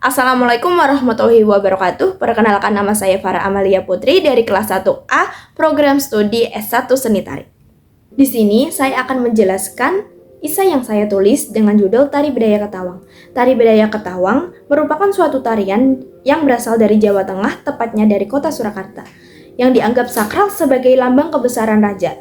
Assalamualaikum warahmatullahi wabarakatuh. Perkenalkan, nama saya Farah Amalia Putri dari kelas 1A Program Studi S1 Seni Tari. Di sini saya akan menjelaskan isai yang saya tulis dengan judul Tari Bedaya Ketawang. Tari Bedaya Ketawang merupakan suatu tarian yang berasal dari Jawa Tengah, tepatnya dari kota Surakarta, yang dianggap sakral sebagai lambang kebesaran raja.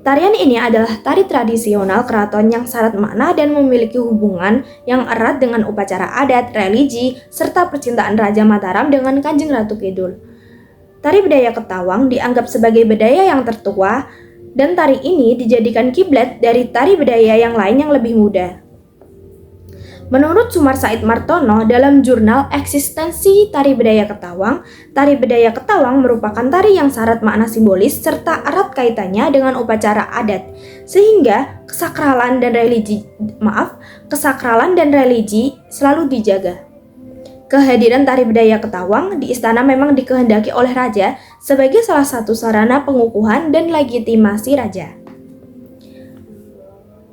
Tarian ini adalah tari tradisional keraton yang syarat makna dan memiliki hubungan yang erat dengan upacara adat, religi, serta percintaan Raja Mataram dengan Kanjeng Ratu Kidul. Tari Bedaya Ketawang dianggap sebagai bedaya yang tertua, dan tari ini dijadikan kiblat dari tari bedaya yang lain yang lebih muda. Menurut Sumar Said Martono dalam jurnal Eksistensi Tari Bedaya Ketawang merupakan tari yang syarat makna simbolis serta erat kaitannya dengan upacara adat, sehingga kesakralan dan religi selalu dijaga. Kehadiran Tari Bedaya Ketawang di istana memang dikehendaki oleh raja sebagai salah satu sarana pengukuhan dan legitimasi raja.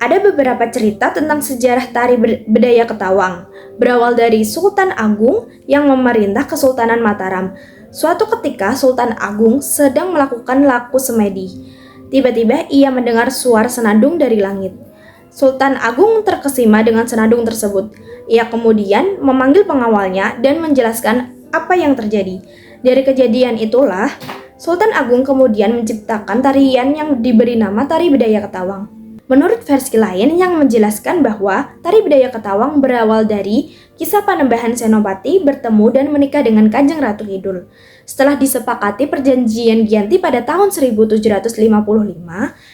Ada beberapa cerita tentang sejarah Tari Bedaya Ketawang, berawal dari Sultan Agung yang memerintah Kesultanan Mataram. Suatu ketika Sultan Agung sedang melakukan laku semedi. Tiba-tiba ia mendengar suara senandung dari langit. Sultan Agung terkesima dengan senandung tersebut. Ia kemudian memanggil pengawalnya dan menjelaskan apa yang terjadi. Dari kejadian itulah, Sultan Agung kemudian menciptakan tarian yang diberi nama Tari Bedaya Ketawang. Menurut versi lain yang menjelaskan bahwa Tari Bedaya Ketawang berawal dari kisah Panembahan Senopati bertemu dan menikah dengan Kanjeng Ratu Kidul. Setelah disepakati perjanjian Giyanti pada tahun 1755,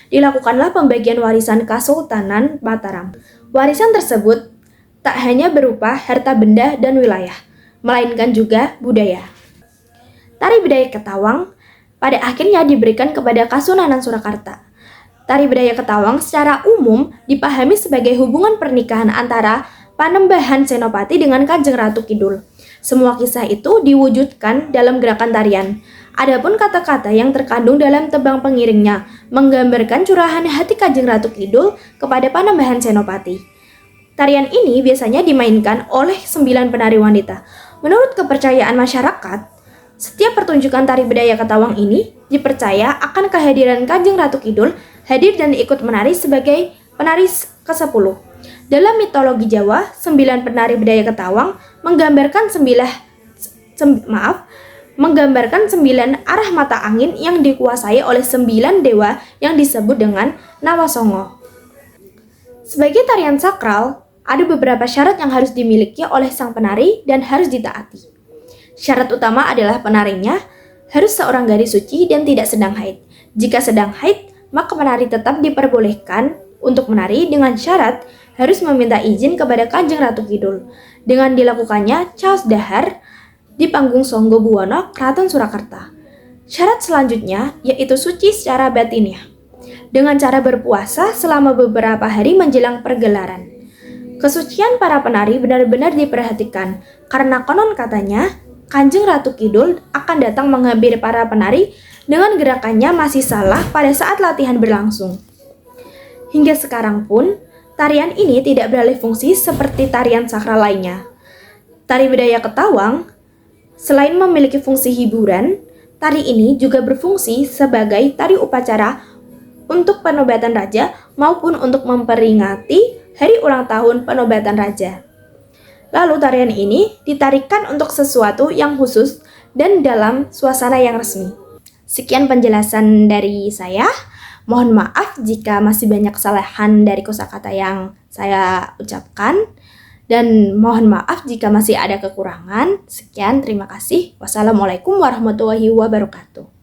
dilakukanlah pembagian warisan Kesultanan Mataram. Warisan tersebut tak hanya berupa harta benda dan wilayah, melainkan juga budaya. Tari Bedaya Ketawang pada akhirnya diberikan kepada Kasunanan Surakarta. Tari Bedaya Ketawang secara umum dipahami sebagai hubungan pernikahan antara Panembahan Senopati dengan Kanjeng Ratu Kidul. Semua kisah itu diwujudkan dalam gerakan tarian. Adapun kata-kata yang terkandung dalam tembang pengiringnya menggambarkan curahan hati Kanjeng Ratu Kidul kepada Panembahan Senopati. Tarian ini biasanya dimainkan oleh 9 penari wanita. Menurut kepercayaan masyarakat, setiap pertunjukan Tari Bedaya Ketawang ini dipercaya akan kehadiran Kanjeng Ratu Kidul hadir dan ikut menari sebagai penari ke-10. Dalam mitologi Jawa, 9 penari Bedaya Ketawang menggambarkan 9 arah mata angin yang dikuasai oleh 9 dewa yang disebut dengan Nawasongo. Sebagai tarian sakral, ada beberapa syarat yang harus dimiliki oleh sang penari dan harus ditaati. Syarat utama adalah penarinya harus seorang gadis suci dan tidak sedang haid. Jika sedang haid, maka penari tetap diperbolehkan untuk menari dengan syarat harus meminta izin kepada Kanjeng Ratu Kidul. Dengan dilakukannya caos dahar di panggung Songgo Buwono, Keraton Surakarta. Syarat selanjutnya yaitu suci secara batinnya, dengan cara berpuasa selama beberapa hari menjelang pergelaran. Kesucian para penari benar-benar diperhatikan, karena konon katanya Kanjeng Ratu Kidul akan datang menghampiri para penari dengan gerakannya masih salah pada saat latihan berlangsung. Hingga sekarang pun, tarian ini tidak beralih fungsi seperti tarian sakral lainnya. Tari Bedaya Ketawang, selain memiliki fungsi hiburan, tari ini juga berfungsi sebagai tari upacara untuk penobatan raja maupun untuk memperingati hari ulang tahun penobatan raja. Lalu tarian ini ditarikan untuk sesuatu yang khusus dan dalam suasana yang resmi. Sekian penjelasan dari saya. Mohon maaf jika masih banyak kesalahan dari kosakata yang saya ucapkan, dan mohon maaf jika masih ada kekurangan. Sekian, terima kasih. Wassalamualaikum warahmatullahi wabarakatuh.